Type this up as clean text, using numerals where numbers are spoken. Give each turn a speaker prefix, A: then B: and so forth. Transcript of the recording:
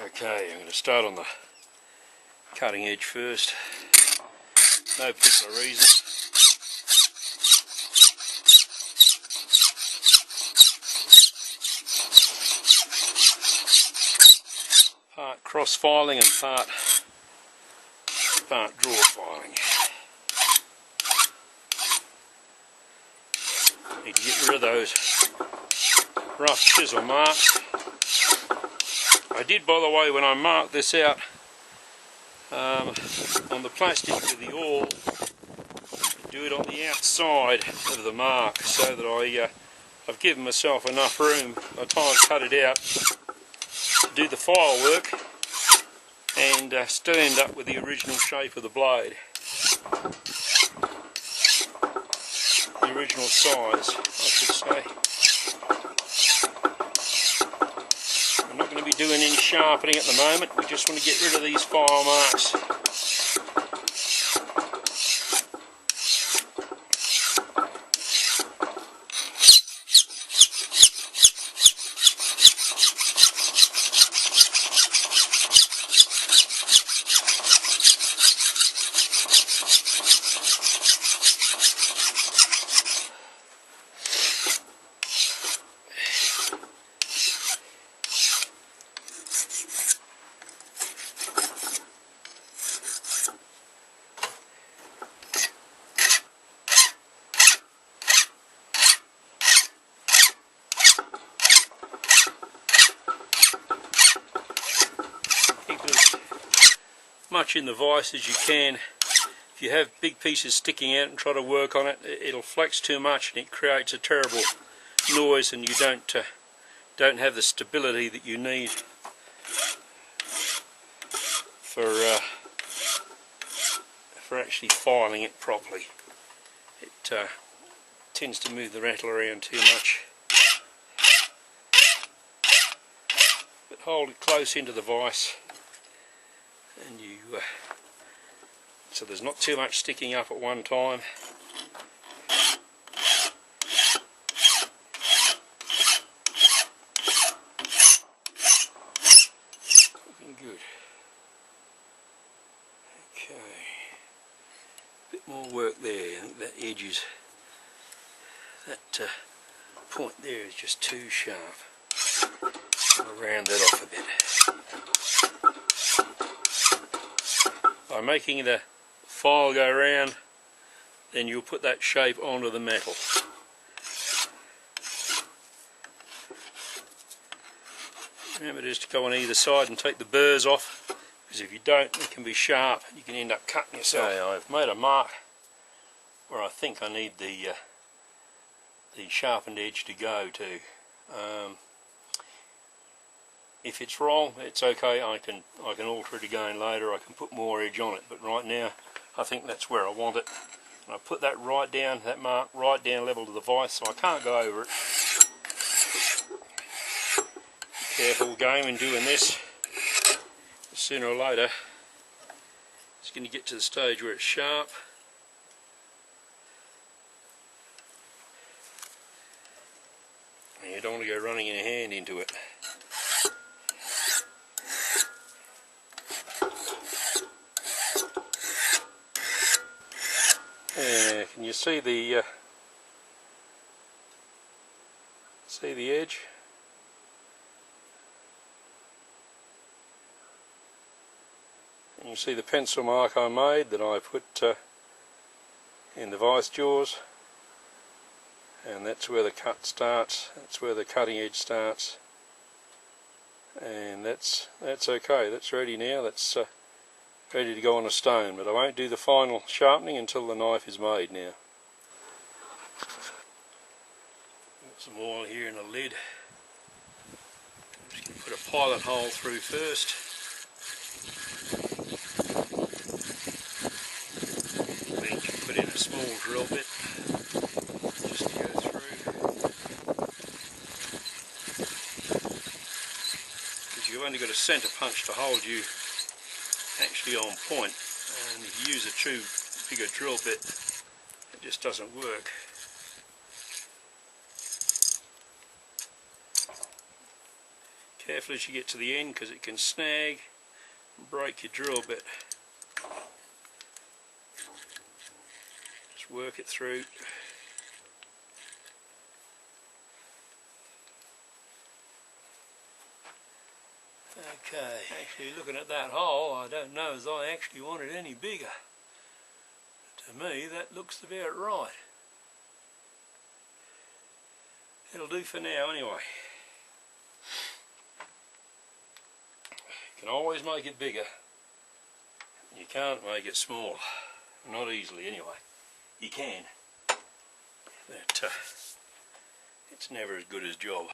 A: Okay, I'm going to start on the cutting edge first. No particular reason. Part cross filing and part draw filing. Need to get rid of those rough chisel marks. I did, by the way, when I marked this out on the plastic with the awl, do it on the outside of the mark so that I've given myself enough room by the time I cut it out to do the file work and still end up with the original shape of the blade, the original size, I should say. I'm not going to be doing any sharpening at the moment. We just want to get rid of these file marks. Much in the vise as you can. If you have big pieces sticking out and try to work on it, it'll flex too much and it creates a terrible noise, and you don't have the stability that you need for actually filing it properly. It tends to move the rattle around too much. But hold it close into the vise, and so there's not too much sticking up at one time. Looking good. Okay, a bit more work there. I think that edge is, that point there is just too sharp. I'll round that off a bit. By making the file go round, then you'll put that shape onto the metal. Remember just to go on either side and take the burrs off, because if you don't, it can be sharp. You can end up cutting yourself. Okay, I've made a mark where I think I need the sharpened edge to go to. If it's wrong, it's okay. I can alter it again later. I can put more edge on it, but right now I think that's where I want it. And I put that right down, that mark right down level to the vise, so I can't go over it. Careful game in doing this. Sooner or later it's going to get to the stage where it's sharp. And you don't want to go running your hand into it. Can you see the edge? And you see the pencil mark I made that I put in the vise jaws, and that's where the cut starts. That's where the cutting edge starts, and that's okay. That's ready now. That's ready to go on a stone, but I won't do the final sharpening until the knife is made now. Got some oil here in a lid. I'm just going to put a pilot hole through first. Then you can put in a small drill bit just to go through. Because you've only got a centre punch to hold you actually on point, and if you use a too bigger drill bit, it just doesn't work. Careful as you get to the end because it can snag and break your drill bit. Just work it through. Okay, actually looking at that hole, I don't know as I actually want it any bigger. To me that looks about right. It'll do for now anyway. You can always make it bigger. You can't make it smaller. Not easily anyway. You can. But it's never as good as job.